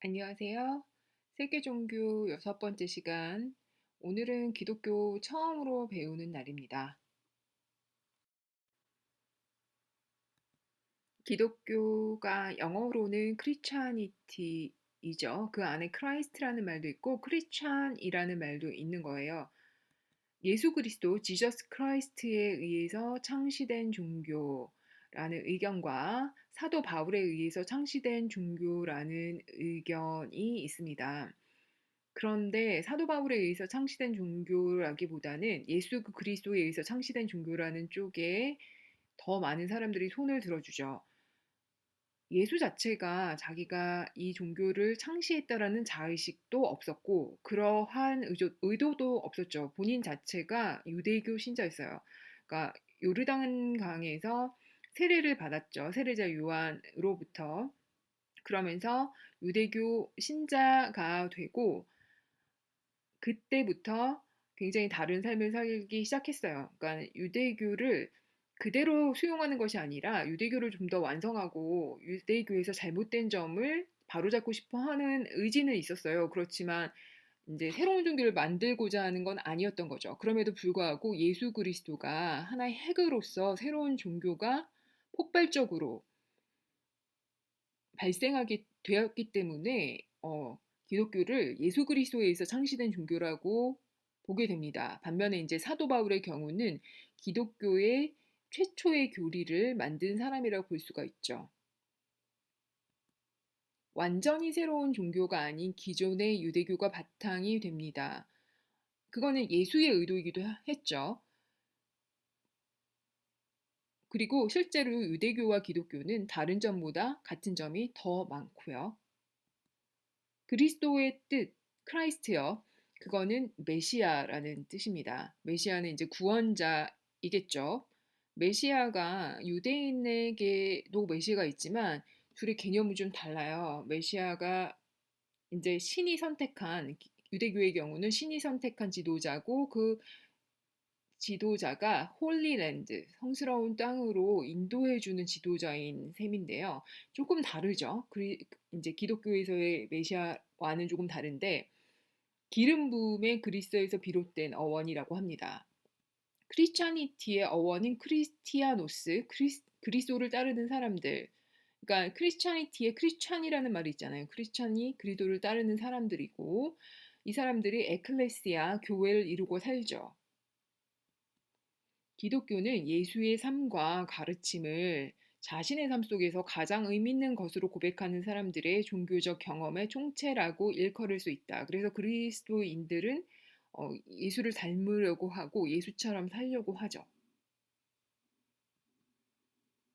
안녕하세요. 세계 종교 여섯 번째 시간. 오늘은 기독교 처음으로 배우는 날입니다. 기독교가 영어로는 크리스찬이티이죠. 그 안에 크라이스트라는 말도 있고 크리스찬이라는 말도 있는 거예요. 예수 그리스도 지저스 크라이스트에 의해서 창시된 종교라는 의견과 사도 바울에 의해서 창시된 종교라는 의견이 있습니다. 그런데 사도 바울에 의해서 창시된 종교라기보다는 예수 그리스도에 의해서 창시된 종교라는 쪽에 더 많은 사람들이 손을 들어주죠. 예수 자체가 자기가 이 종교를 창시했다라는 자의식도 없었고 그러한 의도도 없었죠. 본인 자체가 유대교 신자였어요. 그러니까 요르단 강에서 세례를 받았죠. 세례자 요한으로부터. 그러면서 유대교 신자가 되고 그때부터 굉장히 다른 삶을 살기 시작했어요. 그러니까 유대교를 그대로 수용하는 것이 아니라 유대교를 좀 더 완성하고 유대교에서 잘못된 점을 바로잡고 싶어 하는 의지는 있었어요. 그렇지만 이제 새로운 종교를 만들고자 하는 건 아니었던 거죠. 그럼에도 불구하고 예수 그리스도가 하나의 핵으로서 새로운 종교가 폭발적으로 발생하게 되었기 때문에 기독교를 예수 그리스도에 의해서 창시된 종교라고 보게 됩니다. 반면에 이제 사도 바울의 경우는 기독교의 최초의 교리를 만든 사람이라고 볼 수가 있죠. 완전히 새로운 종교가 아닌 기존의 유대교가 바탕이 됩니다. 그거는 예수의 의도이기도 했죠. 그리고 실제로 유대교와 기독교는 다른 점보다 같은 점이 더 많고요. 그리스도의 뜻, 크라이스트요. 그거는 메시아라는 뜻입니다. 메시아는 이제 구원자이겠죠. 메시아가 유대인에게도 메시아가 있지만 둘의 개념이 좀 달라요. 메시아가 이제 신이 선택한 유대교의 경우는 신이 선택한 지도자고 그 지도자가 홀리랜드, 성스러운 땅으로 인도해주는 지도자인 셈인데요. 조금 다르죠. 이제 기독교에서의 메시아와는 조금 다른데 기름 부음의 그리스도에서 비롯된 어원이라고 합니다. 크리스찬니티의 어원은 크리스티아노스, 그리스도를 따르는 사람들. 그러니까 크리스찬니티의 크리스찬이라는 말이 있잖아요. 크리스찬이 그리스도를 따르는 사람들이고 이 사람들이 에클레시아, 교회를 이루고 살죠. 기독교는 예수의 삶과 가르침을 자신의 삶 속에서 가장 의미 있는 것으로 고백하는 사람들의 종교적 경험의 총체라고 일컬을 수 있다. 그래서 그리스도인들은 예수를 닮으려고 하고 예수처럼 살려고 하죠.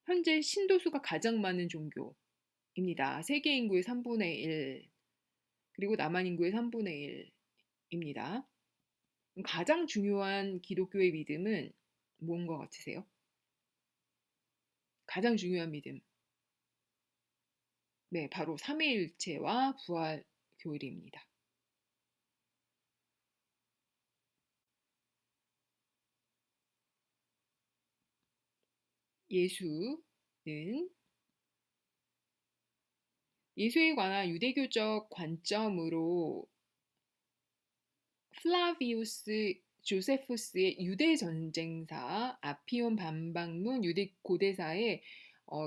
현재 신도수가 가장 많은 종교입니다. 세계 인구의 3분의 1, 그리고 남한 인구의 3분의 1입니다. 가장 중요한 기독교의 믿음은 뭔 것 같으세요? 가장 중요한 믿음. 네, 바로 삼위일체와 부활 교리입니다. 예수는 예수에 관한 유대교적 관점으로 플라비우스 조세푸스의 유대 전쟁사 아피온 반박문 유대 고대사에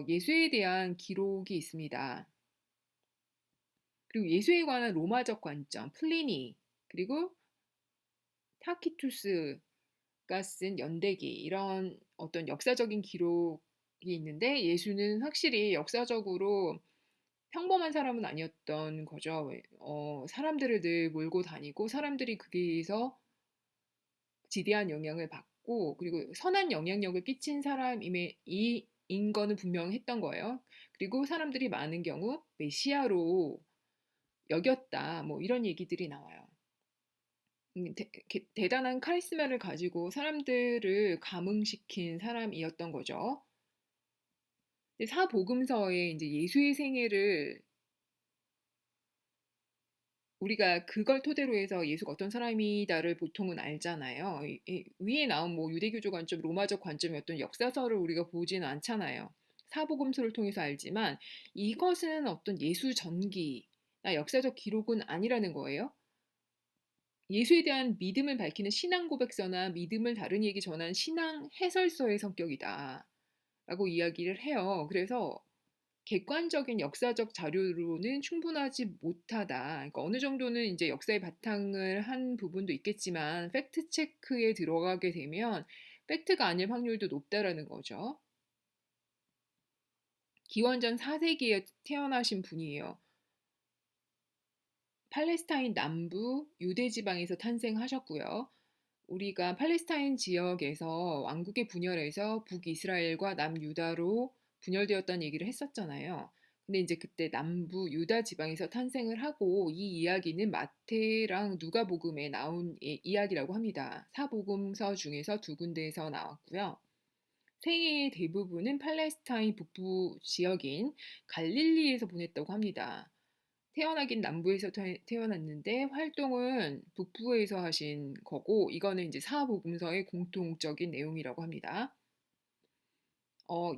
예수에 대한 기록이 있습니다. 그리고 예수에 관한 로마적 관점 플리니 그리고 타키투스가 쓴 연대기 이런 어떤 역사적인 기록이 있는데 예수는 확실히 역사적으로 평범한 사람은 아니었던 거죠. 사람들을 늘 몰고 다니고 사람들이 거기에서 지대한 영향을 받고 그리고 선한 영향력을 끼친 사람인 거는 분명했던 거예요. 그리고 사람들이 많은 경우 메시아로 여겼다. 뭐 이런 얘기들이 나와요. 대단한 카리스마를 가지고 사람들을 감흥시킨 사람이었던 거죠. 근데 사복음서에 이제 예수의 생애를 우리가 그걸 토대로 해서 예수가 어떤 사람이다를 보통은 알잖아요. 위에 나온 뭐 유대교적 관점, 로마적 관점의 어떤 역사서를 우리가 보지는 않잖아요. 사복음서를 통해서 알지만 이것은 어떤 예수 전기, 역사적 기록은 아니라는 거예요. 예수에 대한 믿음을 밝히는 신앙 고백서나 믿음을 다른 이에게 전한 신앙 해설서의 성격이다라고 이야기를 해요. 그래서 객관적인 역사적 자료로는 충분하지 못하다. 그러니까 어느 정도는 이제 역사의 바탕을 한 부분도 있겠지만 팩트 체크에 들어가게 되면 팩트가 아닐 확률도 높다라는 거죠. 기원전 4세기에 태어나신 분이에요. 팔레스타인 남부 유대 지방에서 탄생하셨고요. 우리가 팔레스타인 지역에서 왕국의 분열에서 북이스라엘과 남유다로 분열되었다는 얘기를 했었잖아요. 근데 이제 그때 남부 유다 지방에서 탄생을 하고 이 이야기는 마태랑 누가복음에 나온 이야기라고 합니다. 사복음서 중에서 두 군데에서 나왔고요. 생애의 대부분은 팔레스타인 북부 지역인 갈릴리에서 보냈다고 합니다. 태어나긴 남부에서 태어났는데 활동은 북부에서 하신 거고 이거는 이제 사복음서의 공통적인 내용이라고 합니다.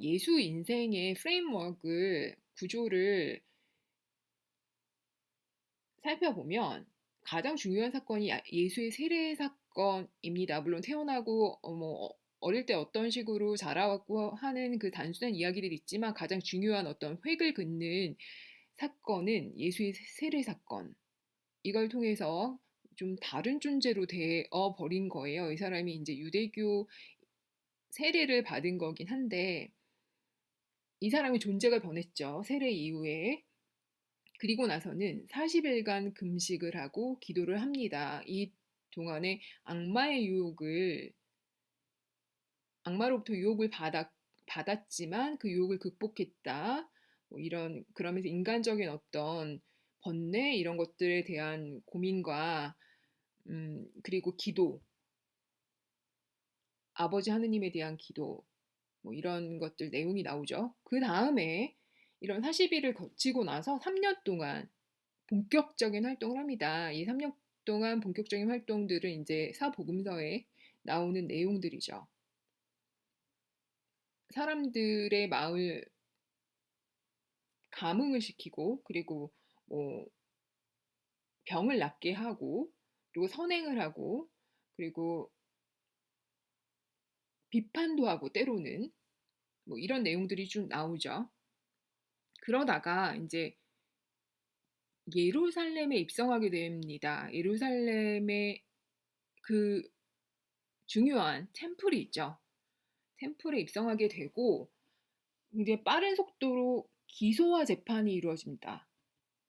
예수 인생의 프레임워크를 구조를 살펴보면 가장 중요한 사건이 예수의 세례 사건입니다. 물론 태어나고 어릴 때 어떤 식으로 자라왔고 하는 그 단순한 이야기들이 있지만 가장 중요한 어떤 획을 긋는 사건은 예수의 세례 사건. 이걸 통해서 좀 다른 존재로 되어 버린 거예요. 이 사람이 이제 유대교 세례를 받은 거긴 한데 이 사람의 존재가 변했죠. 세례 이후에. 그리고 나서는 40일간 금식을 하고 기도를 합니다. 이 동안에 악마로부터 유혹을 받았지만 그 유혹을 극복했다. 뭐 이런, 그러면서 인간적인 어떤 번뇌 이런 것들에 대한 고민과 그리고 기도, 아버지 하느님에 대한 기도, 뭐 이런 것들 내용이 나오죠. 그 다음에 이런 40일을 거치고 나서 3년 동안 본격적인 활동을 합니다. 이 3년 동안 본격적인 활동들은 이제 사복음서에 나오는 내용들이죠. 사람들의 마음을 감흥을 시키고, 그리고 뭐 병을 낫게 하고, 그리고 선행을 하고, 그리고 비판도 하고 때로는 뭐 이런 내용들이 쭉 나오죠. 그러다가 이제 예루살렘에 입성하게 됩니다. 예루살렘에 그 중요한 템플이 있죠. 템플에 입성하게 되고 굉장히 빠른 속도로 기소와 재판이 이루어집니다.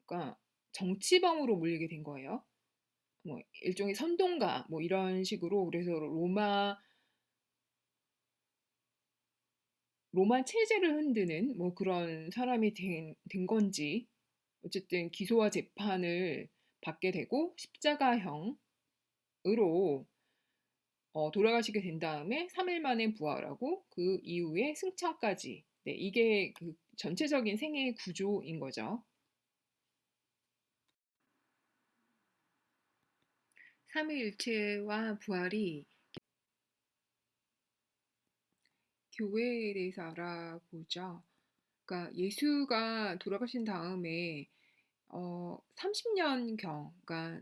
그러니까 정치범으로 몰리게 된 거예요. 뭐 일종의 선동가 뭐 이런 식으로. 그래서 로마 체제를 흔드는 뭐 그런 사람이 된 건지 어쨌든 기소와 재판을 받게 되고 십자가형으로 돌아가시게 된 다음에 3일 만에 부활하고 그 이후에 승천까지. 네, 이게 그 전체적인 생애 구조인 거죠. 삼위일체와 부활이 교회에 대해서 알아보죠. 그러니까 예수가 돌아가신 다음에 30년경, 그러니까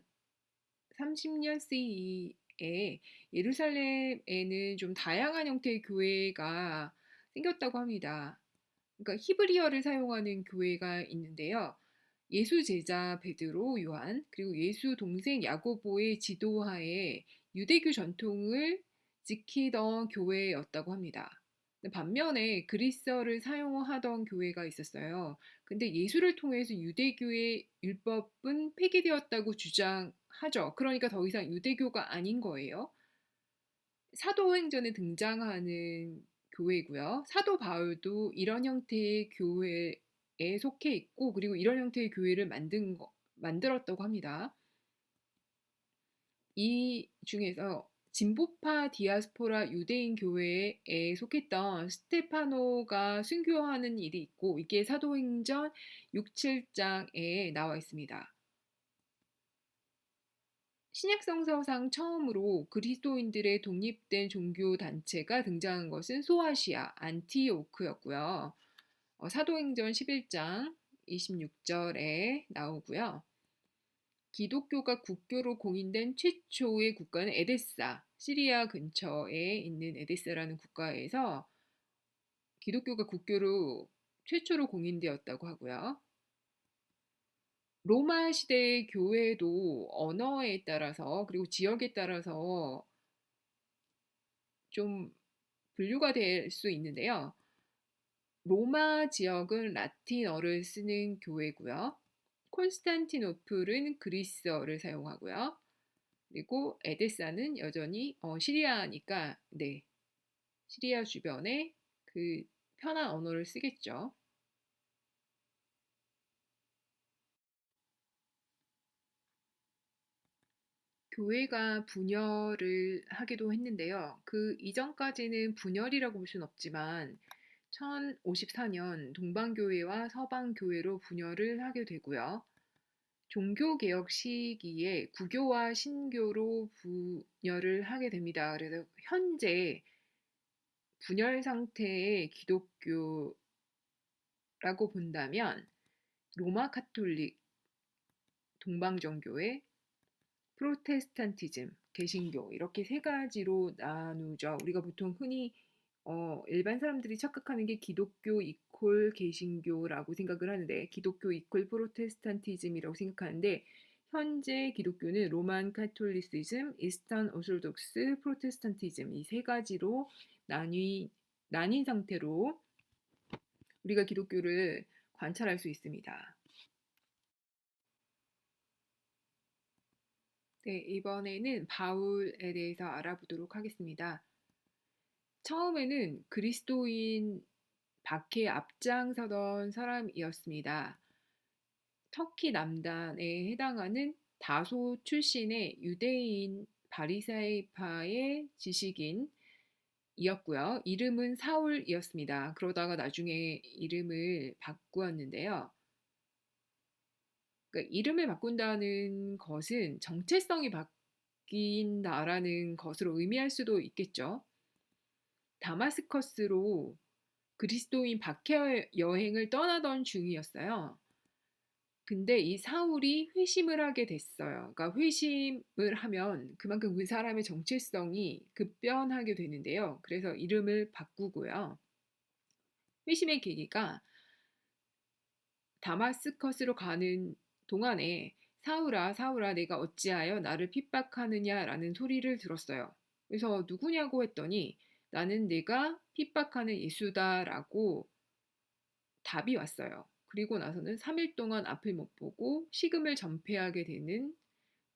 30년 CE에 예루살렘에는 좀 다양한 형태의 교회가 생겼다고 합니다. 그러니까 히브리어를 사용하는 교회가 있는데요. 예수 제자 베드로, 요한, 그리고 예수 동생 야고보의 지도하에 유대교 전통을 지키던 교회였다고 합니다. 반면에 그리스어를 사용하던 교회가 있었어요. 근데 예수를 통해서 유대교의 율법은 폐기되었다고 주장하죠. 그러니까 더 이상 유대교가 아닌 거예요. 사도행전에 등장하는 교회고요. 사도 바울도 이런 형태의 교회에 속해 있고, 그리고 이런 형태의 교회를 만들었다고 합니다. 이 중에서 진보파 디아스포라 유대인 교회에 속했던 스테파노가 순교하는 일이 있고, 이게 사도행전 6, 7장에 나와 있습니다. 신약성서상 처음으로 그리스도인들의 독립된 종교 단체가 등장한 것은 소아시아 안티오크였고요. 사도행전 11장 26절에 나오고요. 기독교가 국교로 공인된 최초의 국가는 에데사, 시리아 근처에 있는 에데사라는 국가에서 기독교가 국교로 최초로 공인되었다고 하고요. 로마 시대의 교회도 언어에 따라서 그리고 지역에 따라서 좀 분류가 될 수 있는데요. 로마 지역은 라틴어를 쓰는 교회고요. 콘스탄티노플은 그리스어를 사용하고요. 그리고 에데사는 여전히 시리아니까 네, 시리아 주변에 그 편한 언어를 쓰겠죠. 교회가 분열을 하기도 했는데요. 그 이전까지는 분열이라고 볼 수는 없지만 1054년 동방교회와 서방교회로 분열을 하게 되고요. 종교개혁 시기에 구교와 신교로 분열을 하게 됩니다. 그래서 현재 분열 상태의 기독교라고 본다면 로마 카톨릭, 동방정교회, 프로테스탄티즘, 개신교 이렇게 세 가지로 나누죠. 우리가 보통 흔히 일반 사람들이 착각하는 게 기독교 이퀄 개신교라고 생각을 하는데 기독교 이퀄 프로테스탄티즘이라고 생각하는데 현재 기독교는 로만 카톨리시즘, 이스턴 오솔독스, 프로테스탄티즘 이 세 가지로 나뉜 상태로 우리가 기독교를 관찰할 수 있습니다. 네, 이번에는 바울에 대해서 알아보도록 하겠습니다. 처음에는 그리스도인 박해 앞장서던 사람이었습니다. 터키 남단에 해당하는 다소 출신의 유대인 바리사이파의 지식인이었고요. 이름은 사울이었습니다. 그러다가 나중에 이름을 바꾸었는데요. 그러니까 이름을 바꾼다는 것은 정체성이 바뀐다라는 것으로 의미할 수도 있겠죠. 다마스커스로 그리스도인 박해 여행을 떠나던 중이었어요. 근데 이 사울이 회심을 하게 됐어요. 그러니까 회심을 하면 그만큼 그 사람의 정체성이 급변하게 되는데요. 그래서 이름을 바꾸고요. 회심의 계기가 다마스커스로 가는 동안에 사울아, 사울아, 내가 어찌하여 나를 핍박하느냐라는 소리를 들었어요. 그래서 누구냐고 했더니 나는 내가 핍박하는 예수다라고 답이 왔어요. 그리고 나서는 3일 동안 앞을 못 보고 식음을 전폐하게 되는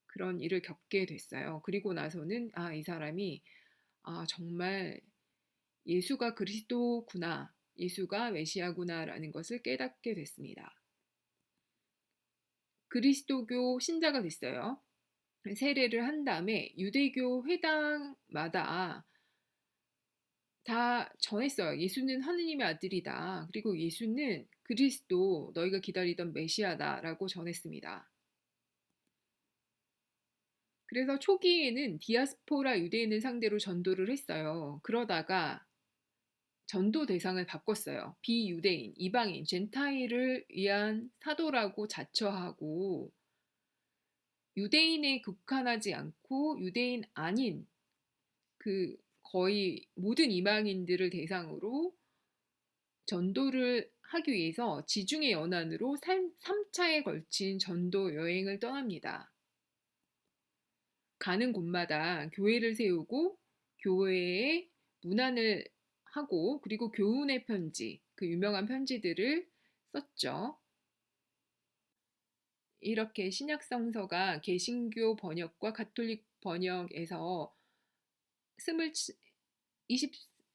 그런 일을 겪게 됐어요. 그리고 나서는 이 사람이 정말 예수가 그리스도구나, 예수가 메시아구나라는 것을 깨닫게 됐습니다. 그리스도교 신자가 됐어요. 세례를 한 다음에 유대교 회당마다 다 전했어요. 예수는 하느님의 아들이다. 그리고 예수는 그리스도 너희가 기다리던 메시아다라고 전했습니다. 그래서 초기에는 디아스포라 유대인을 상대로 전도를 했어요. 그러다가 전도 대상을 바꿨어요. 비유대인, 이방인, 젠타일을 위한 사도라고 자처하고 유대인에 국한하지 않고 유대인 아닌 그 거의 모든 이방인들을 대상으로 전도를 하기 위해서 지중해 연안으로 3차에 걸친 전도 여행을 떠납니다. 가는 곳마다 교회를 세우고 교회에 문안을 하고 그리고 교훈의 편지, 그 유명한 편지들을 썼죠. 이렇게 신약성서가 개신교 번역과 가톨릭 번역에서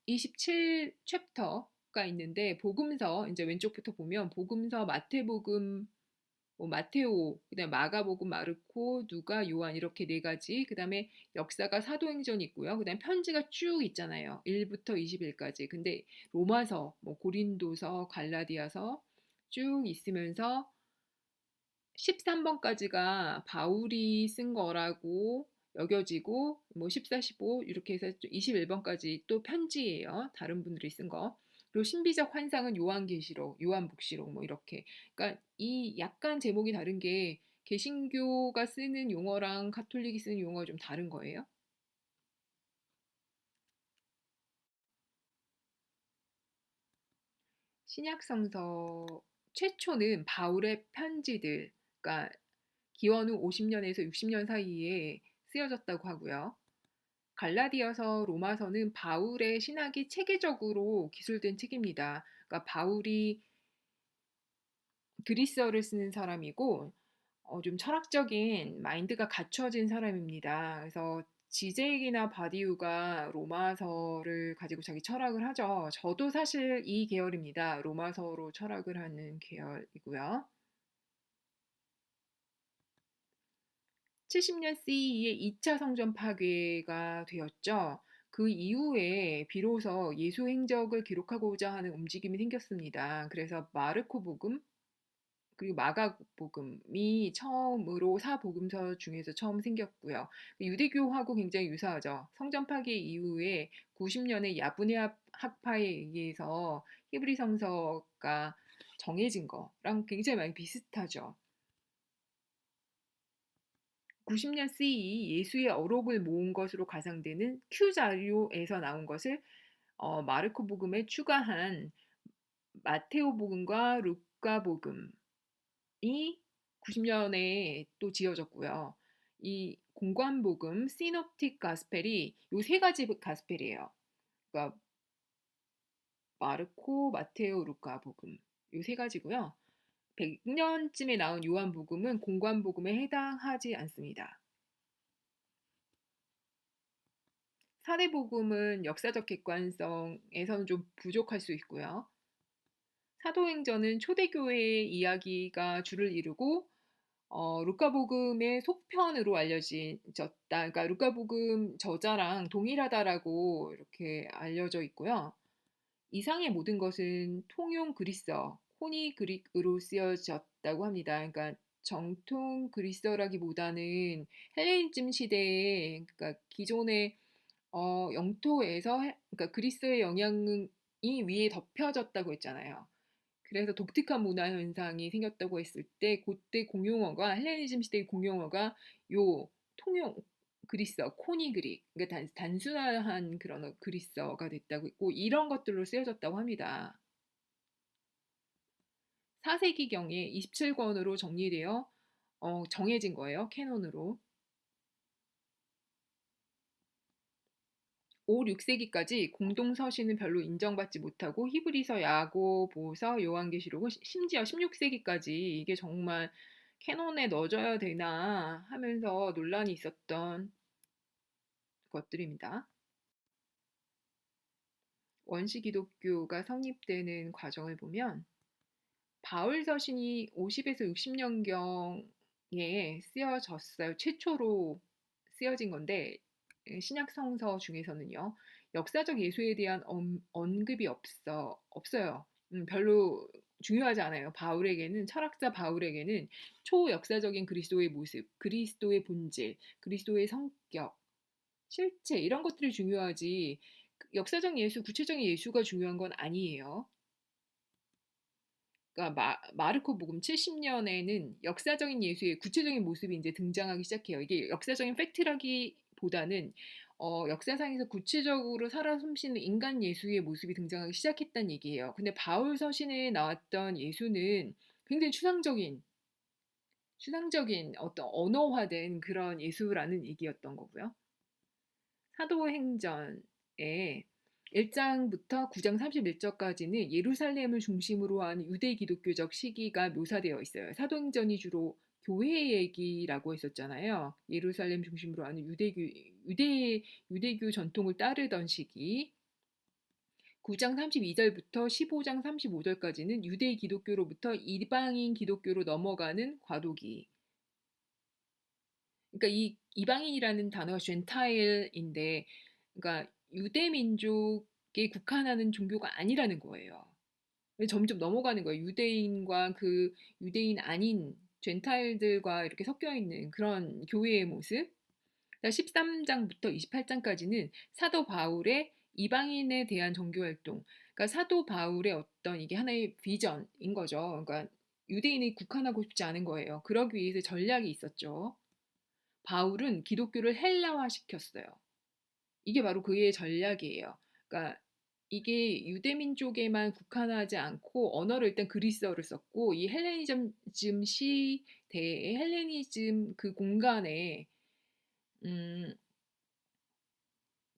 27 챕터가 있는데 복음서 이제 왼쪽부터 보면 복음서 마태복음 마테오, 그다음에 마가복음, 마르코, 누가, 요한 이렇게 네 가지. 그다음에 역사가 사도행전이 있고요. 그다음에 편지가 쭉 있잖아요. 1부터 20일까지. 근데 로마서, 고린도서, 갈라디아서 쭉 있으면서 13번까지가 바울이 쓴 거라고 여겨지고 14, 15 이렇게 해서 21번까지 또 편지예요. 다른 분들이 쓴 거. 그리고 신비적 환상은 요한계시록, 요한복시록 뭐 이렇게. 그러니까 이 약간 제목이 다른 게 개신교가 쓰는 용어랑 가톨릭이 쓰는 용어가 좀 다른 거예요. 신약성서 최초는 바울의 편지들, 그러니까 기원 후 50년에서 60년 사이에 쓰여졌다고 하고요. 갈라디아서, 로마서는 바울의 신학이 체계적으로 기술된 책입니다. 그러니까 바울이 그리스어를 쓰는 사람이고 좀 철학적인 마인드가 갖춰진 사람입니다. 그래서 지제익이나 바디우가 로마서를 가지고 자기 철학을 하죠. 저도 사실 이 계열입니다. 로마서로 철학을 하는 계열이고요. 70년 CE에 2차 성전 파괴가 되었죠. 그 이후에 비로소 예수 행적을 기록하고자 하는 움직임이 생겼습니다. 그래서 마르코 복음, 그리고 마가복음이 처음으로 사복음서 중에서 처음 생겼고요. 유대교하고 굉장히 유사하죠. 성전 파괴 이후에 90년에 야브네 학파에 의해서 히브리 성서가 정해진 거랑 굉장히 많이 비슷하죠. 90년 CE 예수의 어록을 모은 것으로 가상되는 큐 자료에서 나온 것을 마르코 복음에 추가한 마테오 복음과 루카 복음 이 90년에 또 지어졌고요. 이 공관복음, 시놉틱 가스펠이 요 세 가지 가스펠이에요. 그러니까 마르코, 마테오, 루카 복음 요 세 가지고요. 100년쯤에 나온 요한복음은 공관복음에 해당하지 않습니다. 사대복음은 역사적 객관성에서는 좀 부족할 수 있고요. 사도행전은 초대교회의 이야기가 주를 이루고 루카복음의 속편으로 알려졌다. 그러니까 루카복음 저자랑 동일하다라고 이렇게 알려져 있고요. 이상의 모든 것은 통용 그리스어, 코니 그릭으로 쓰여졌다고 합니다. 그러니까 정통 그리스어라기보다는 헬레니즘 시대에 그러니까 기존의 영토에서 그러니까 그리스어의 영향이 위에 덮여졌다고 했잖아요. 그래서 독특한 문화 현상이 생겼다고 했을 때 그때 공용어가 헬레니즘 시대의 공용어가 요 통용 그리스어 코니 그릭 그러니까 단순한 그런 그리스어가 됐다고 했고 이런 것들로 쓰여졌다고 합니다. 4세기경에 27권으로 정리되어 정해진 거예요. 캐논으로. 5, 6세기까지 공동서신은 별로 인정받지 못하고 히브리서, 야고보서, 요한계시록은 심지어 16세기까지 이게 정말 캐논에 넣어줘야 되나 하면서 논란이 있었던 것들입니다. 원시 기독교가 성립되는 과정을 보면 바울 서신이 50에서 60년경에 쓰여졌어요. 최초로 쓰여진 건데 신약 성서 중에서는요. 역사적 예수에 대한 언급이 없어요. 별로 중요하지 않아요. 바울에게는 철학자 바울에게는 초역사적인 그리스도의 모습, 그리스도의 본질, 그리스도의 성격, 실체 이런 것들이 중요하지 역사적 예수, 구체적인 예수가 중요한 건 아니에요. 그러니까 마르코 복음 70년에는 역사적인 예수의 구체적인 모습이 이제 등장하기 시작해요. 이게 역사적인 팩트라기보다는 역사상에서 구체적으로 살아 숨쉬는 인간 예수의 모습이 등장하기 시작했다는 얘기예요. 근데 바울 서신에 나왔던 예수는 굉장히 추상적인 어떤 언어화된 그런 예수라는 얘기였던 거고요. 사도행전에 1장부터 9장 31절까지는 예루살렘을 중심으로 한 유대 기독교적 시기가 묘사되어 있어요. 사도행전이 주로 교회 얘기라고 했었잖아요. 예루살렘 중심으로 하는 유대교 전통을 따르던 시기. 9장 32절부터 15장 35절까지는 유대 기독교로부터 이방인 기독교로 넘어가는 과도기. 그러니까 이 이방인이라는 단어가 젠타일인데 그러니까 유대 민족에 국한하는 종교가 아니라는 거예요. 점점 넘어가는 거예요. 유대인과 그 유대인 아닌 젠타일들과 이렇게 섞여 있는 그런 교회의 모습. 13장부터 28장까지는 사도 바울의 이방인에 대한 종교 활동. 그러니까 사도 바울의 어떤 이게 하나의 비전인 거죠. 그러니까 유대인이 국한하고 싶지 않은 거예요. 그러기 위해서 전략이 있었죠. 바울은 기독교를 헬라화시켰어요. 이게 바로 그의 전략이에요. 그러니까 이게 유대민족에만 국한하지 않고 언어를 일단 그리스어를 썼고 이 헬레니즘 시대에 헬레니즘 그 공간에 음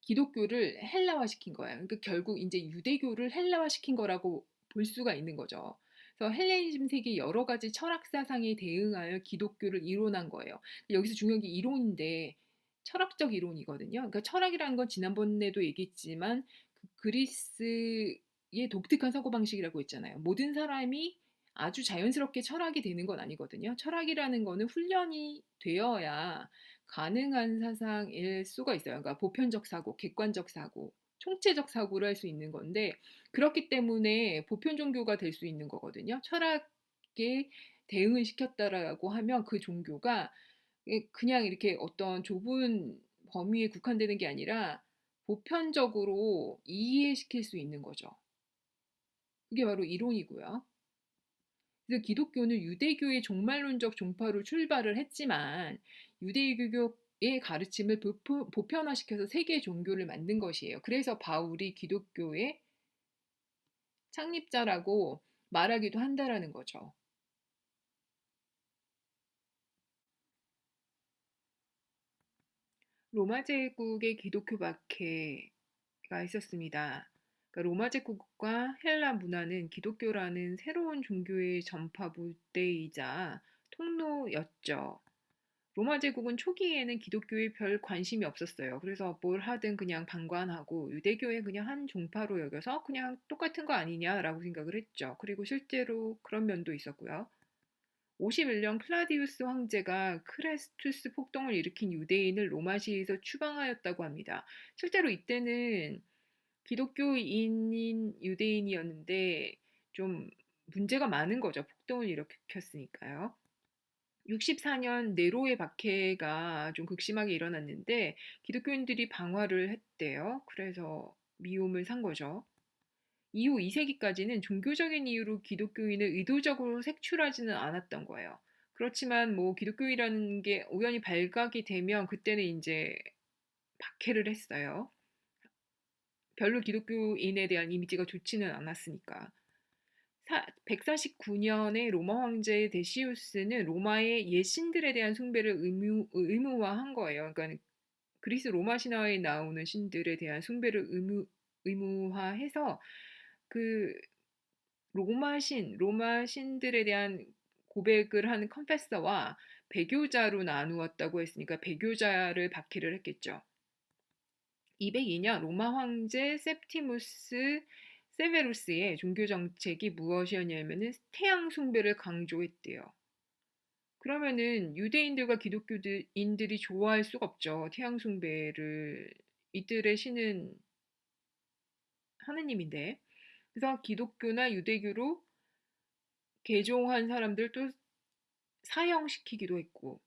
기독교를 헬라화시킨 거예요. 그러니까 결국 인제 유대교를 헬라화시킨 거라고 볼 수가 있는 거죠. 그래서 헬레니즘 세계의 여러 가지 철학 사상에 대응하여 기독교를 이론한 거예요. 여기서 중요한 게 이론인데 철학적 이론이거든요. 그러니까 철학이라는 건 지난번에도 얘기했지만 그 그리스의 독특한 사고방식이라고 했잖아요. 모든 사람이 아주 자연스럽게 철학이 되는 건 아니거든요. 철학이라는 거는 훈련이 되어야 가능한 사상일 수가 있어요. 그러니까 보편적 사고, 객관적 사고, 총체적 사고를 할 수 있는 건데 그렇기 때문에 보편 종교가 될 수 있는 거거든요. 철학에 대응을 시켰다라고 하면 그 종교가 그냥 이렇게 어떤 좁은 범위에 국한되는 게 아니라 보편적으로 이해시킬 수 있는 거죠. 그게 바로 이론이고요. 그래서 기독교는 유대교의 종말론적 종파로 출발을 했지만 유대교의 가르침을 보편화시켜서 세계 종교를 만든 것이에요. 그래서 바울이 기독교의 창립자라고 말하기도 한다라는 거죠. 로마 제국의 기독교 박해가 있었습니다. 그러니까 로마 제국과 헬라 문화는 기독교라는 새로운 종교의 전파 물대이자 통로였죠. 로마 제국은 초기에는 기독교에 별 관심이 없었어요. 그래서 뭘 하든 그냥 방관하고 유대교에 그냥 한 종파로 여겨서 그냥 똑같은 거 아니냐라고 생각을 했죠. 그리고 실제로 그런 면도 있었고요. 51년 클라디우스 황제가 크레스투스 폭동을 일으킨 유대인을 로마시에서 추방하였다고 합니다. 실제로 이때는 기독교인인 유대인이었는데 좀 문제가 많은 거죠. 폭동을 일으켰으니까요. 64년 네로의 박해가 좀 극심하게 일어났는데 기독교인들이 방화를 했대요. 그래서 미움을 산 거죠. 이후 2세기까지는 종교적인 이유로 기독교인을 의도적으로 색출하지는 않았던 거예요. 그렇지만 뭐 기독교이라는 게 우연히 발각이 되면 그때는 이제 박해를 했어요. 별로 기독교인에 대한 이미지가 좋지는 않았으니까. 149년에 로마 황제 데시우스는 로마의 옛 신들에 대한 숭배를 의무화한 거예요. 그러니까 그리스 로마 신화에 나오는 신들에 대한 숭배를 의무화해서 그 로마 신들에 대한 고백을 하는 컨페서와 배교자로 나누었다고 했으니까 배교자를 박해를 했겠죠. 202년 로마 황제 septimus 세베루스의 종교 정책이 무엇이었냐면은 태양 숭배를 강조했대요. 그러면은 유대인들과 기독교인들이 좋아할 수가 없죠. 태양 숭배를 이들의 신은 하느님인데. 그래서 기독교나 유대교로 개종한 사람들도 사형시키기도 했고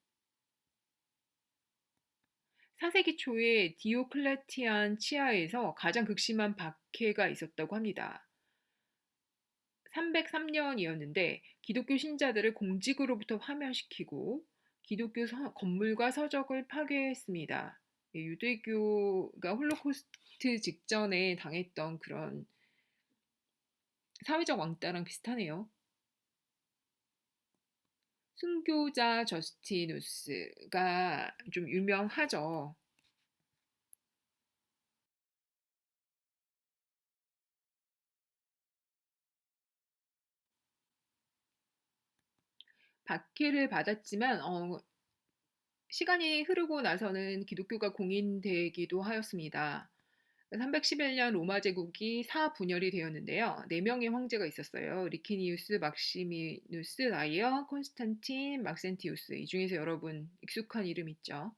4세기 초에 디오클레티안 치하에서 가장 극심한 박해가 있었다고 합니다. 303년이었는데 기독교 신자들을 공직으로부터 파면시키고 기독교 건물과 서적을 파괴했습니다. 유대교가 홀로코스트 직전에 당했던 그런 사회적 왕따랑 비슷하네요. 순교자 저스티누스가 좀 유명하죠. 박해를 받았지만 시간이 흐르고 나서는 기독교가 공인되기도 하였습니다. 311년 로마 제국이 사분열이 되었는데요. 4명의 황제가 있었어요. 리키니우스, 막시미누스, 라이어, 콘스탄틴, 막센티우스. 이 중에서 여러분 익숙한 이름 있죠.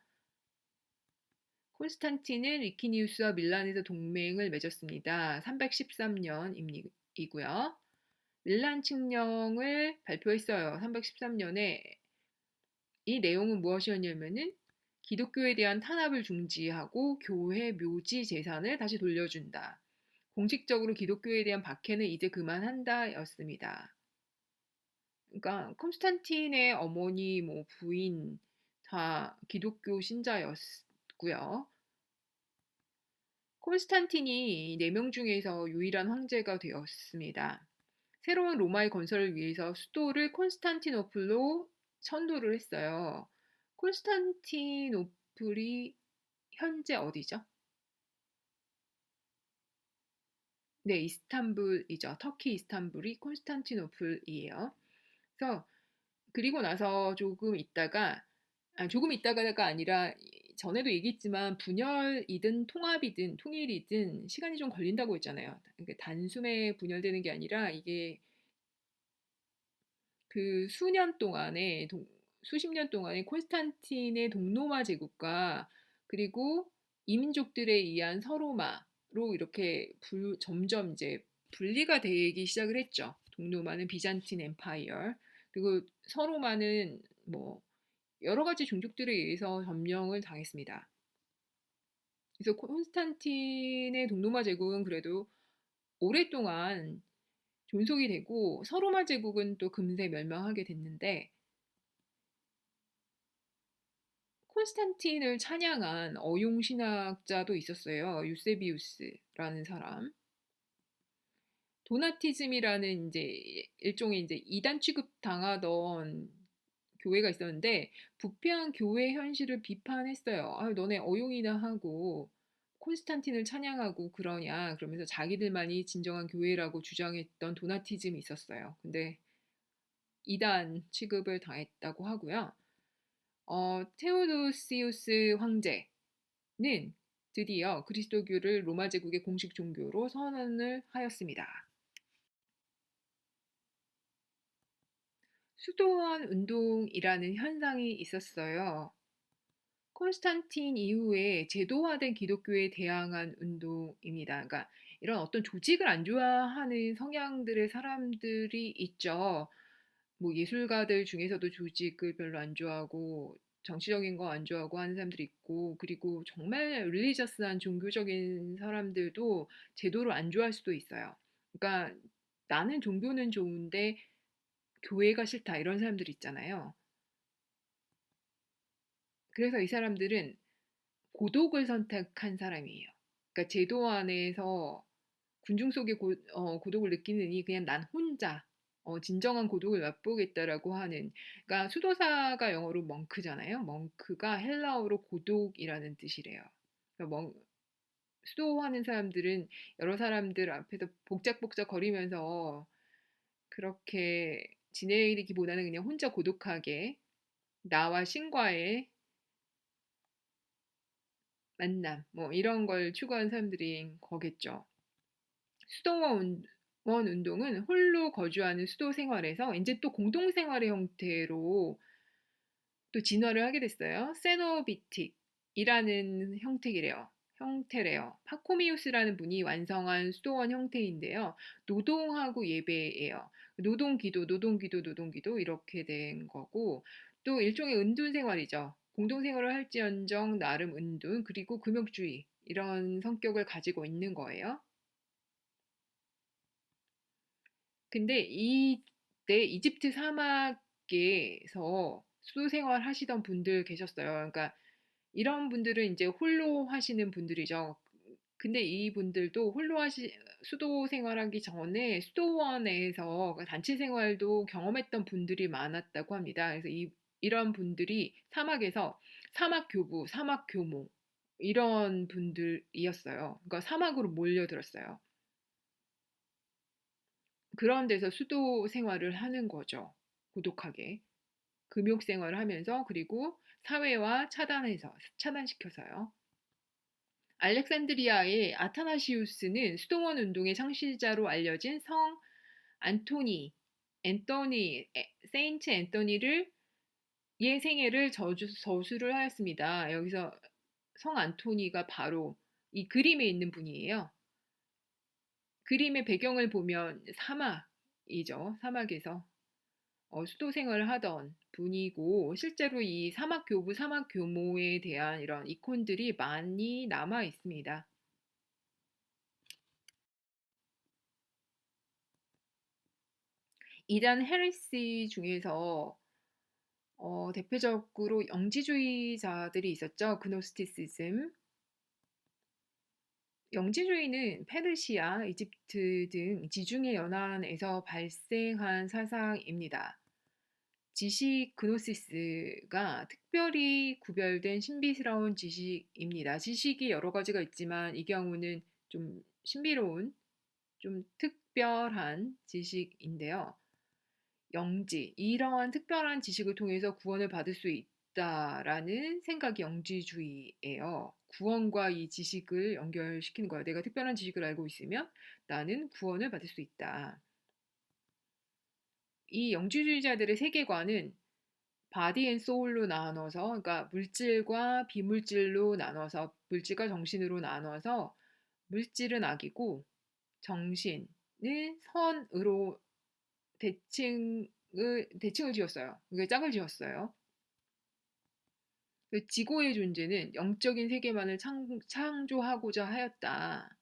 콘스탄틴은 리키니우스와 밀란에서 동맹을 맺었습니다. 313년이고요. 밀란 칙령을 발표했어요. 313년에 이 내용은 무엇이었냐면은 기독교에 대한 탄압을 중지하고 교회 묘지 재산을 다시 돌려준다. 공식적으로 기독교에 대한 박해는 이제 그만한다였습니다. 그러니까 콘스탄틴의 어머니, 뭐 부인 다 기독교 신자였고요. 콘스탄틴이 4명 중에서 유일한 황제가 되었습니다. 새로운 로마의 건설을 위해서 수도를 콘스탄티노플로 천도를 했어요. 콘스탄티노플이 현재 어디죠? 네, 이스탄불이죠. 터키 이스탄불이 콘스탄티노플이에요. 그래서 그리고 나서 조금 있다가가 아니라 전에도 얘기했지만 분열이든 통합이든 통일이든 시간이 좀 걸린다고 했잖아요. 그러니까 단숨에 분열되는 게 아니라 이게 그 수십 년 동안에 콘스탄틴의 동로마 제국과 그리고 이민족들에 의한 서로마로 이렇게 점점 이제 분리가 되기 시작을 했죠. 동로마는 비잔틴 엠파이어, 그리고 서로마는 뭐 여러 가지 종족들에 의해서 점령을 당했습니다. 그래서 콘스탄틴의 동로마 제국은 그래도 오랫동안 존속이 되고 서로마 제국은 또 금세 멸망하게 됐는데, 콘스탄틴을 찬양한 어용 신학자도 있었어요. 유세비우스라는 사람. 도나티즘이라는 이제 일종의 이제 이단 취급 당하던 교회가 있었는데 부패한 교회 현실을 비판했어요. 아, 너네 어용이나 하고 콘스탄틴을 찬양하고 그러냐, 그러면서 자기들만이 진정한 교회라고 주장했던 도나티즘이 있었어요. 근데 이단 취급을 당했다고 하고요. 테오도시우스 황제는 드디어 그리스도교를 로마 제국의 공식 종교로 선언을 하였습니다. 수도원 운동이라는 현상이 있었어요. 콘스탄틴 이후에 제도화된 기독교에 대항한 운동입니다. 그러니까 이런 어떤 조직을 안 좋아하는 성향들의 사람들이 있죠. 뭐 예술가들 중에서도 조직을 별로 안 좋아하고 정치적인 거 안 좋아하고 하는 사람들이 있고, 그리고 정말 릴리저스한 종교적인 사람들도 제도를 안 좋아할 수도 있어요. 그러니까 나는 종교는 좋은데 교회가 싫다, 이런 사람들 있잖아요. 그래서 이 사람들은 고독을 선택한 사람이에요. 그러니까 제도 안에서 군중 속의 고독을 느끼느니 그냥 난 혼자 진정한 고독을 맛보겠다라고 하는, 그러니까 수도사가 영어로 멍크잖아요. 멍크가 헬라어로 고독이라는 뜻이래요. 그러니까 수도하는 사람들은 여러 사람들 앞에서 복작복작 거리면서 그렇게 지내기보다는 그냥 혼자 고독하게 나와 신과의 만남, 뭐 이런 걸 추구하는 사람들이 거겠죠. 수도원 운동은 홀로 거주하는 수도 생활에서 이제 또 공동 생활의 형태로 또 진화를 하게 됐어요. 세노비틱이라는 형태래요. 파코미우스라는 분이 완성한 수도원 형태인데요. 노동하고 예배예요. 노동기도 이렇게 된 거고, 또 일종의 은둔 생활이죠. 공동 생활을 할지언정 나름 은둔, 그리고 금욕주의 이런 성격을 가지고 있는 거예요. 근데 이때 이집트 사막에서 수도 생활 하시던 분들 계셨어요. 그러니까 이런 분들은 이제 홀로 하시는 분들이죠. 근데 이분들도 수도 생활하기 전에 수도원에서 그 단체 생활도 경험했던 분들이 많았다고 합니다. 그래서 이런 분들이 사막에서 사막 교부, 사막 교모 이런 분들이었어요. 그러니까 사막으로 몰려들었어요. 그런 데서 수도 생활을 하는 거죠. 고독하게. 금욕 생활을 하면서, 그리고 사회와 차단시켜서요. 알렉산드리아의 아타나시우스는 수도원 운동의 창시자로 알려진 성 안토니, 세인트 앤토니를 의 생애를 저수를 하였습니다. 여기서 성 안토니가 바로 이 그림에 있는 분이에요. 그림의 배경을 보면 사막이죠. 사막에서 수도 생활을 하던 분이고, 실제로 이 사막 교부, 사막 교모에 대한 이런 이콘들이 많이 남아 있습니다. 이단 헤레시 중에서 대표적으로 영지주의자들이 있었죠. 그노스티시즘. 영지주의는 페르시아, 이집트 등 지중해 연안에서 발생한 사상입니다. 지식 그노시스가 특별히 구별된 신비스러운 지식입니다. 지식이 여러 가지가 있지만 이 경우는 좀 신비로운, 좀 특별한 지식인데요. 영지, 이러한 특별한 지식을 통해서 구원을 받을 수 있다라는 생각이 영지주의예요. 구원과 이 지식을 연결시키는 거예요. 내가 특별한 지식을 알고 있으면 나는 구원을 받을 수 있다. 이 영지주의자들의 세계관은 바디 앤 소울로 나눠서, 그러니까 물질과 비물질로 나눠서, 물질과 정신으로 나눠서 물질은 악이고 정신은 선으로 대칭을 지었어요. 그게 짝을 지었어요. 그 지고의 존재는 영적인 세계만을 창조하고자 하였다.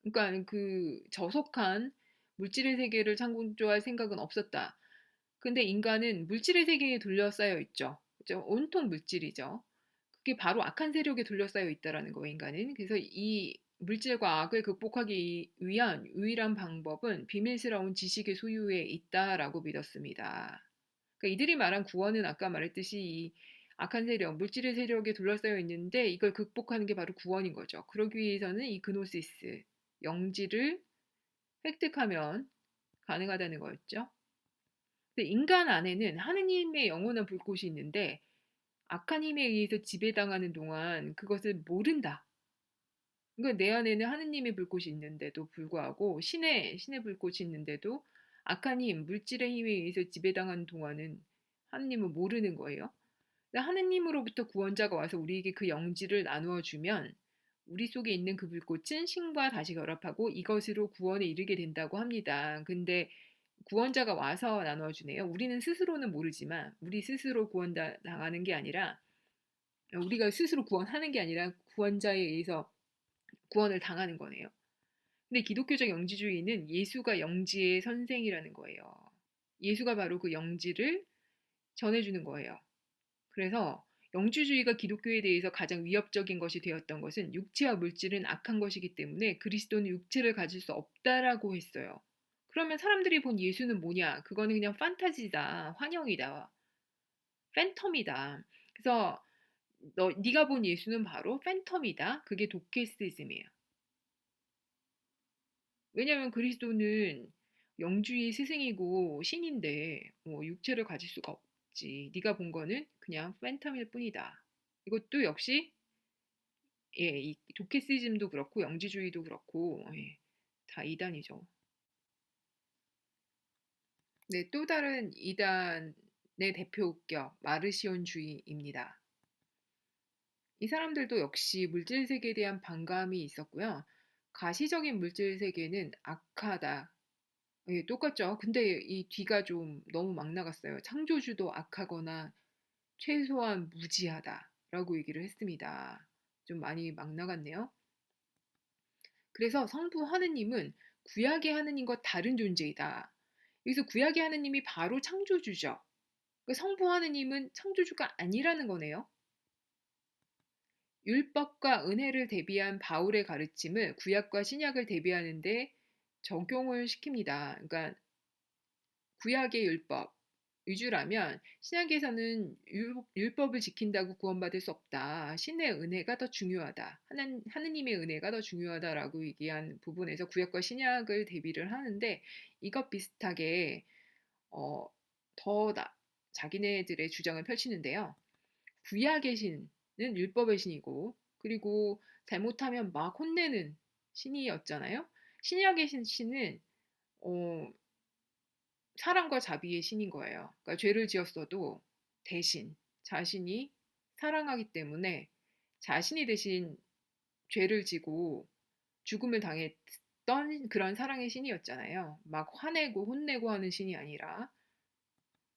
그러니까 그 저속한 물질의 세계를 창조할 생각은 없었다. 근데 인간은 물질의 세계에 둘러싸여 있죠. 그죠? 온통 물질이죠. 그게 바로 악한 세력에 둘러싸여 있다라는 거예요, 인간은. 그래서 이 물질과 악을 극복하기 위한 유일한 방법은 비밀스러운 지식의 소유에 있다라고 믿었습니다. 그러니까 이들이 말한 구원은 아까 말했듯이 이 악한 세력, 물질의 세력에 둘러싸여 있는데 이걸 극복하는 게 바로 구원인 거죠. 그러기 위해서는 이 그노시스, 영지를 획득하면 가능하다는 거였죠. 근데 인간 안에는 하느님의 영원한 불꽃이 있는데 악한 힘에 의해서 지배당하는 동안 그것을 모른다. 그러니까 내 안에는 하느님의 불꽃이 있는데도 불구하고 신의 불꽃이 있는데도 악한 힘, 물질의 힘에 의해서 지배당하는 동안은 하느님을 모르는 거예요. 근데 하느님으로부터 구원자가 와서 우리에게 그 영지를 나누어 주면 우리 속에 있는 그 불꽃은 신과 다시 결합하고 이것으로 구원에 이르게 된다고 합니다. 근데 구원자가 와서 나누어 주네요. 우리는 스스로는 모르지만 우리 스스로 당하는 게 아니라 우리가 스스로 구원하는 게 아니라 구원자에 의해서 구원을 당하는 거네요. 근데 기독교적 영지주의는 예수가 영지의 선생이라는 거예요. 예수가 바로 그 영지를 전해주는 거예요. 그래서 영지주의가 기독교에 대해서 가장 위협적인 것이 되었던 것은 육체와 물질은 악한 것이기 때문에 그리스도는 육체를 가질 수 없다라고 했어요. 그러면 사람들이 본 예수는 뭐냐? 그거는 그냥 판타지다, 환영이다, 팬텀이다. 그래서 네가 본 예수는 바로 팬텀이다. 그게 도케스즘이에요. 왜냐하면 그리스도는 영주의 스승이고 신인데 육체를 가질 수가 없지. 네가 본 거는 그냥 팬텀일 뿐이다. 이것도 역시 이 도케시즘도 그렇고 영지주의도 그렇고 다 이단이죠. 네, 또 다른 이단의 대표격 마르시온주의입니다. 이 사람들도 역시 물질 세계에 대한 반감이 있었고요. 가시적인 물질 세계는 악하다. 예, 똑같죠. 근데 이 뒤가 좀 너무 막 나갔어요. 창조주도 악하거나 최소한 무지하다라고 얘기를 했습니다. 좀 많이 막 나갔네요. 그래서 성부 하느님은 구약의 하느님과 다른 존재이다. 여기서 구약의 하느님이 바로 창조주죠. 그러니까 성부 하느님은 창조주가 아니라는 거네요. 율법과 은혜를 대비한 바울의 가르침을 구약과 신약을 대비하는데 적용을 시킵니다. 그러니까 구약의 율법 위주라면 신약에서는 율법을 지킨다고 구원받을 수 없다. 신의 은혜가 더 중요하다. 하느님의 은혜가 더 중요하다라고 얘기한 부분에서 구약과 신약을 대비를 하는데 이것 비슷하게 어, 더 자기네들의 주장을 펼치는데요. 구약의 신은 율법의 신이고 그리고 잘못하면 막 혼내는 신이었잖아요. 신약의 신은 어, 사랑과 자비의 신인 거예요. 그러니까 죄를 지었어도 대신 자신이 사랑하기 때문에 자신이 대신 죄를 지고 죽음을 당했던 그런 사랑의 신이었잖아요. 막 화내고 혼내고 하는 신이 아니라.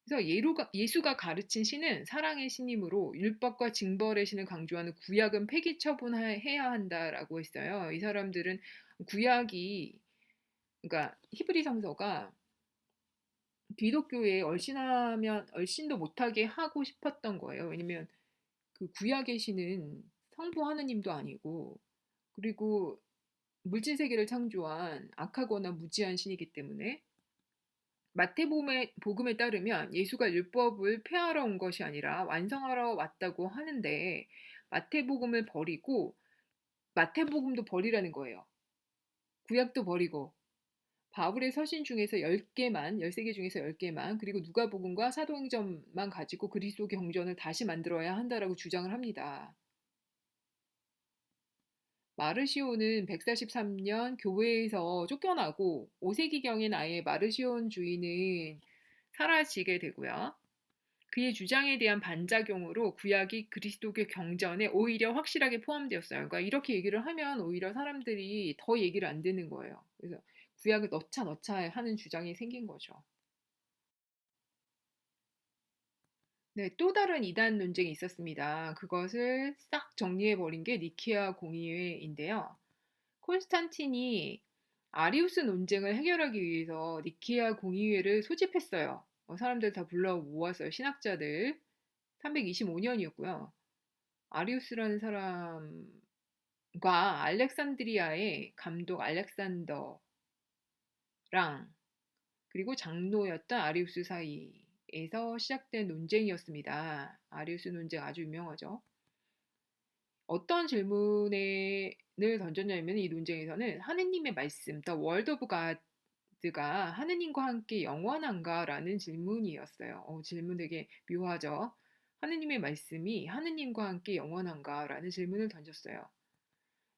그래서 예수가 가르친 신은 사랑의 신이므로 율법과 징벌의 신을 강조하는 구약은 폐기 처분해야 한다라고 했어요. 이 사람들은 구약이 그러니까 히브리 성서가 기독교에 얼씬하면 얼씬도 못하게 하고 싶었던 거예요. 왜냐면 그 구약에 계시는 성부 하느님도 아니고, 그리고 물질 세계를 창조한 악하거나 무지한 신이기 때문에, 마태복음에 복음에 따르면 예수가 율법을 폐하러 온 것이 아니라 완성하러 왔다고 하는데, 마태복음을 버리고 마태복음도 버리라는 거예요. 구약도 버리고, 바울의 서신 중에서 10개만, 13개 중에서 10개만, 그리고 누가복음과 사도행전만 가지고 그리스도 경전을 다시 만들어야 한다라고 주장을 합니다. 마르시오는 143년 교회에서 쫓겨나고 5세기경엔 아예 마르시온 주의는 사라지게 되고요. 그의 주장에 대한 반작용으로 구약이 그리스도교 경전에 오히려 확실하게 포함되었어요. 그러니까 이렇게 얘기를 하면 오히려 사람들이 더 얘기를 안 듣는 거예요. 그래서 구약을 넣자 넣자 하는 주장이 생긴 거죠. 네, 또 다른 이단 논쟁이 있었습니다. 그것을 싹 정리해 버린 게 니케아 공의회인데요. 콘스탄틴이 아리우스 논쟁을 해결하기 위해서 니케아 공의회를 소집했어요. 사람들 다 불러 모았어요. 신학자들. 325년이었고요. 아리우스라는 사람과 알렉산드리아의 감독 알렉산더랑, 그리고 장로였던 아리우스 사이에서 시작된 논쟁이었습니다. 아리우스 논쟁 아주 유명하죠. 어떤 질문을 던졌냐면, 이 논쟁에서는 하느님의 말씀, The Word of God가 하느님과 함께 영원한가라는 질문이었어요. 질문 되게 묘하죠. 하느님의 말씀이 하느님과 함께 영원한가라는 질문을 던졌어요.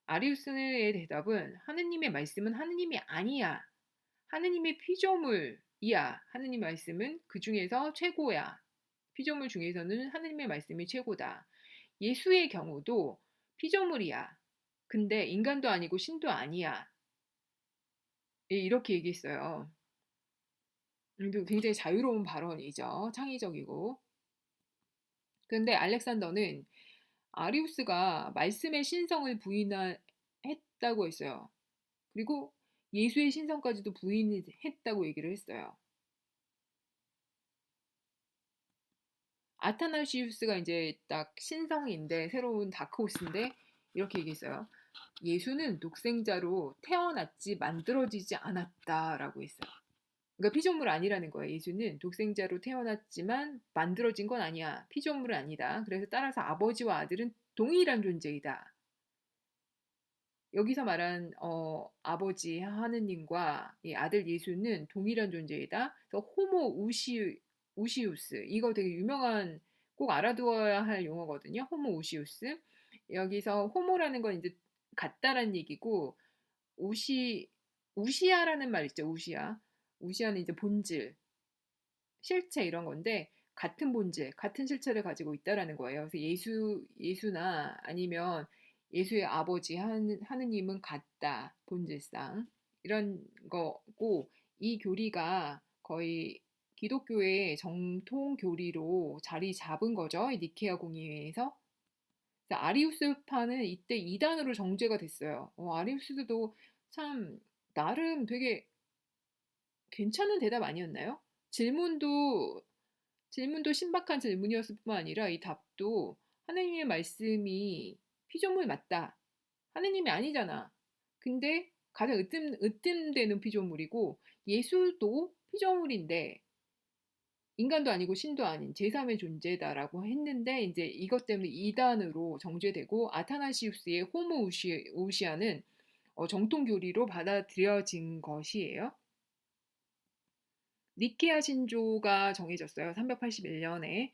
아리우스의 대답은, 하느님의 말씀은 하느님이 아니야. 하느님의 피조물이야. 하느님 말씀은 그 중에서 최고야. 피조물 중에서는 하느님의 말씀이 최고다. 예수의 경우도 피조물이야. 근데 인간도 아니고 신도 아니야. 예, 이렇게 얘기했어요. 굉장히 자유로운 발언이죠. 창의적이고. 그런데 알렉산더는 아리우스가 말씀의 신성을 부인했다고 했어요. 그리고 예수의 신성까지도 부인했다고 얘기를 했어요. 아타나시우스가 이제 딱 신성인데, 새로운 다크호스인데, 이렇게 얘기했어요. 예수는 독생자로 태어났지 만들어지지 않았다라고 했어요. 그러니까 피조물 아니라는 거예요. 예수는 독생자로 태어났지만 만들어진 건 아니야. 피조물은 아니다. 그래서 따라서 아버지와 아들은 동일한 존재이다. 여기서 말한 아버지 하느님과 이 아들 예수는 동일한 존재이다. 그래서 우시우스, 이거 되게 유명한, 꼭 알아두어야 할 용어거든요. 호모 우시우스. 여기서 호모라는 건 이제 같다라는 얘기고, 우시 우시아라는 말 있죠. 우시아는 이제 본질, 실체 이런 건데, 같은 본질, 같은 실체를 가지고 있다라는 거예요. 그래서 예수나 아니면 예수의 아버지 하느님은 같다, 본질상. 이런 거고, 이 교리가 거의 기독교의 정통 교리로 자리 잡은 거죠. 이 니케아 공의회에서. 아리우스파는 이때 이단으로 정죄가 됐어요. 아리우스도 참 나름 되게 괜찮은 대답 아니었나요? 질문도 질문도 신박한 질문이었을 뿐만 아니라 이 답도, 하느님의 말씀이 피조물 맞다. 하느님이 아니잖아. 근데 가장 으뜸되는 피조물이고, 예수도 피조물인데 인간도 아니고 신도 아닌 제3의 존재다라고 했는데, 이제 이것 때문에 이단으로 정죄되고, 아타나시우스의 호모 우시아는 정통 교리로 받아들여진 것이에요. 니케아 신조가 정해졌어요. 381년에.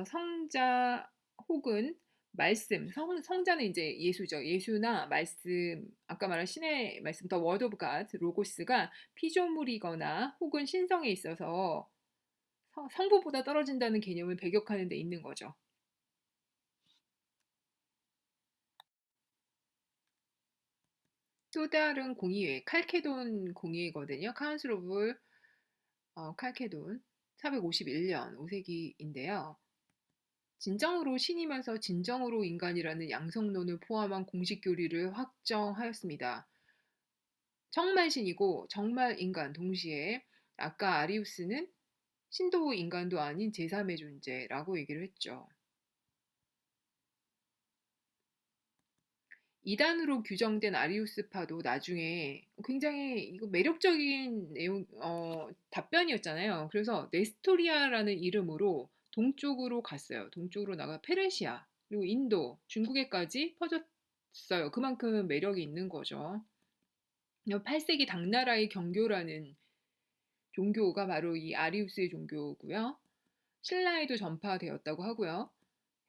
성자 혹은 말씀, 성자는 이제 예수죠. 예수나 말씀, 아까 말한 신의 말씀, 더 워드 오브 갓, 로고스가 피조물이거나 혹은 신성에 있어서 성부보다 떨어진다는 개념을 배격하는 데 있는 거죠. 또 다른 공의회, 칼케돈 공의회거든요. 카운슬 오브 칼케돈, 451년 5세기인데요. 진정으로 신이면서 진정으로 인간이라는 양성론을 포함한 공식 교리를 확정하였습니다. 정말 신이고 정말 인간 동시에, 아까 아리우스는 신도 인간도 아닌 제3의 존재라고 얘기를 했죠. 이단으로 규정된 아리우스파도 나중에 굉장히 이거 매력적인 답변이었잖아요. 그래서 네스토리아라는 이름으로 동쪽으로 갔어요. 동쪽으로 나가 페르시아, 그리고 인도, 중국에까지 퍼졌어요. 그만큼 매력이 있는 거죠. 8세기 당나라의 경교라는 종교가 바로 이 아리우스의 종교고요. 신라에도 전파되었다고 하고요.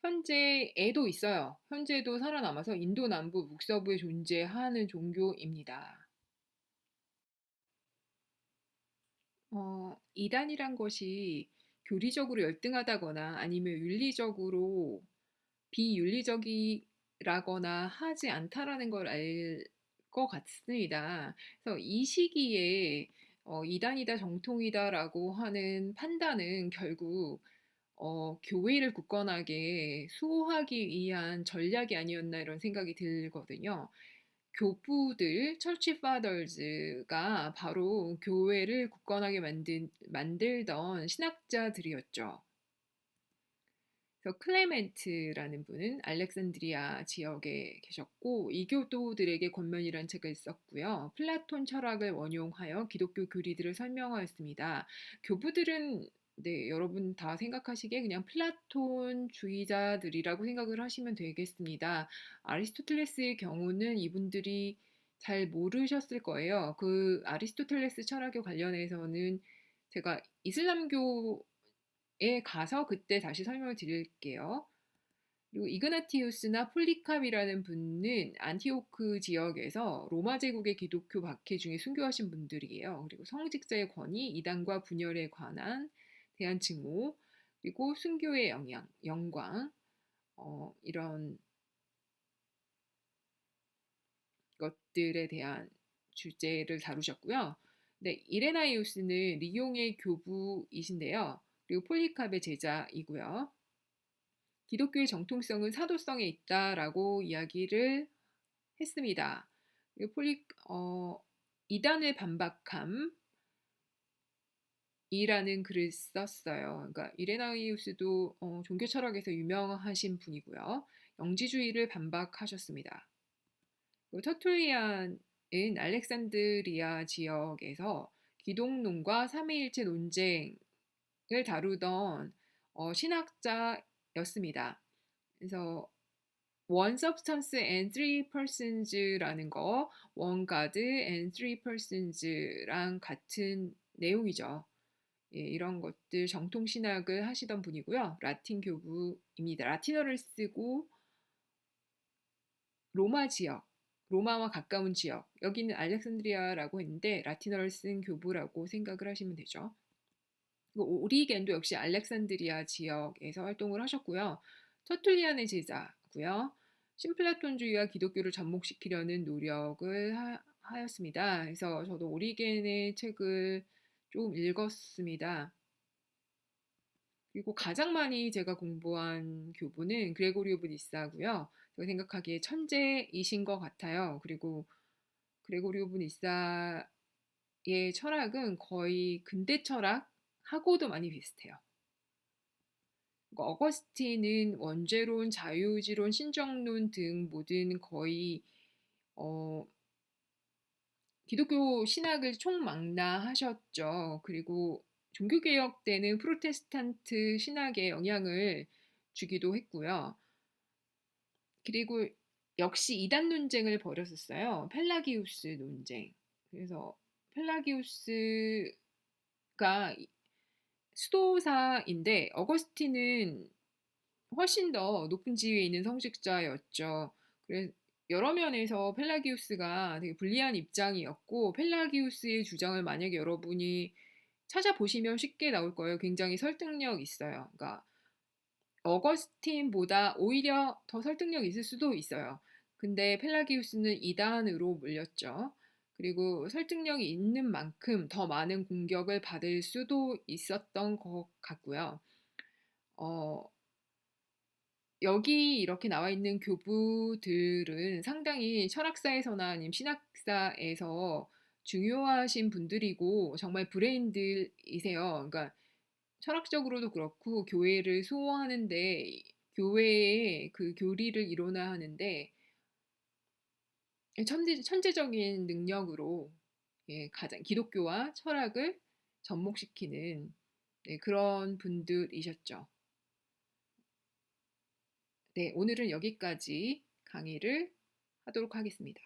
현재에도 있어요. 현재도 살아남아서 인도 남부 북서부에 존재하는 종교입니다. 이단이란 것이 교리적으로 열등하다거나 아니면 윤리적으로 비윤리적이라거나 하지 않다라는 걸 알 것 같습니다. 그래서 이 시기에 이단이다 정통이다라고 하는 판단은 결국 교회를 굳건하게 수호하기 위한 전략이 아니었나 이런 생각이 들거든요. 교부들, 처치 파더즈가 바로 교회를 굳건하게 만들던 신학자들이었죠. 그래서 클레멘트라는 분은 알렉산드리아 지역에 계셨고 이교도들에게 권면이란 책을 썼고요. 플라톤 철학을 원용하여 기독교 교리들을 설명하였습니다. 교부들은 네, 여러분 다 생각하시기에 그냥 플라톤주의자들이라고 생각을 하시면 되겠습니다. 아리스토텔레스의 경우는 이분들이 잘 모르셨을 거예요. 그 아리스토텔레스 철학에 관련해서는 제가 이슬람교 에 가서 그때 다시 설명을 드릴게요. 그리고 이그나티우스나 폴리캅이라는 분은 안티오크 지역에서 로마 제국의 기독교 박해 중에 순교하신 분들이에요. 그리고 성직자의 권위, 이단과 분열에 관한 대한 증오, 그리고 순교의 영광, 이런 것들에 대한 주제를 다루셨고요. 네, 이레나이우스는 리옹의 교부이신데요. 그리고 폴리캅의 제자이고요. 기독교의 정통성은 사도성에 있다라고 이야기를 했습니다. 그리고 이단을 반박함 이라는 글을 썼어요. 그러니까 이레나이우스도 종교 철학에서 유명하신 분이고요. 영지주의를 반박하셨습니다. 터툴리안은 알렉산드리아 지역에서 기독론과 삼위일체 논쟁을 다루던 신학자였습니다. 그래서 one substance and three persons라는 거, one God and three persons랑 같은 내용이죠. 예, 이런 것들 정통신학을 하시던 분이고요. 라틴 교부입니다. 라틴어를 쓰고 로마 지역, 로마와 가까운 지역, 여기는 알렉산드리아라고 했는데 라틴어를 쓴 교부라고 생각을 하시면 되죠. 오리겐도 역시 알렉산드리아 지역에서 활동을 하셨고요. 터툴리안의 제자고요. 신플라톤주의와 기독교를 접목시키려는 노력을 하였습니다. 그래서 저도 오리겐의 책을 좀 읽었습니다. 그리고 가장 많이 제가 공부한 교부는 그레고리오 브니사고요. 제가 생각하기에 천재이신 것 같아요. 그리고 그레고리오 브니사의 철학은 거의 근대 철학하고도 많이 비슷해요. 어거스틴은 원죄론, 자유의지론, 신정론 등 모든 거의 기독교 신학을 총망라하셨죠. 그리고 종교개혁 때는 프로테스탄트 신학에 영향을 주기도 했고요. 그리고 역시 이단 논쟁을 벌였었어요. 펠라기우스 논쟁. 그래서 펠라기우스가 수도사인데 어거스틴은 훨씬 더 높은 지위에 있는 성직자였죠. 그래서 여러 면에서 펠라기우스가 되게 불리한 입장이었고 펠라기우스의 주장을 만약에 여러분이 찾아보시면 쉽게 나올 거예요. 굉장히 설득력 있어요. 그러니까 어거스틴보다 오히려 더 설득력 있을 수도 있어요. 근데 펠라기우스는 이단으로 물렸죠. 그리고 설득력이 있는 만큼 더 많은 공격을 받을 수도 있었던 것 같고요. 여기 이렇게 나와 있는 교부들은 상당히 철학사에서나 아니면 신학사에서 중요하신 분들이고 정말 브레인들이세요. 그러니까 철학적으로도 그렇고 교회를 수호하는 데 교회의 그 교리를 이론화하는 데 천재적인 능력으로 예 가장 기독교와 철학을 접목시키는 네 그런 분들이셨죠. 네 오늘은 여기까지 강의를 하도록 하겠습니다.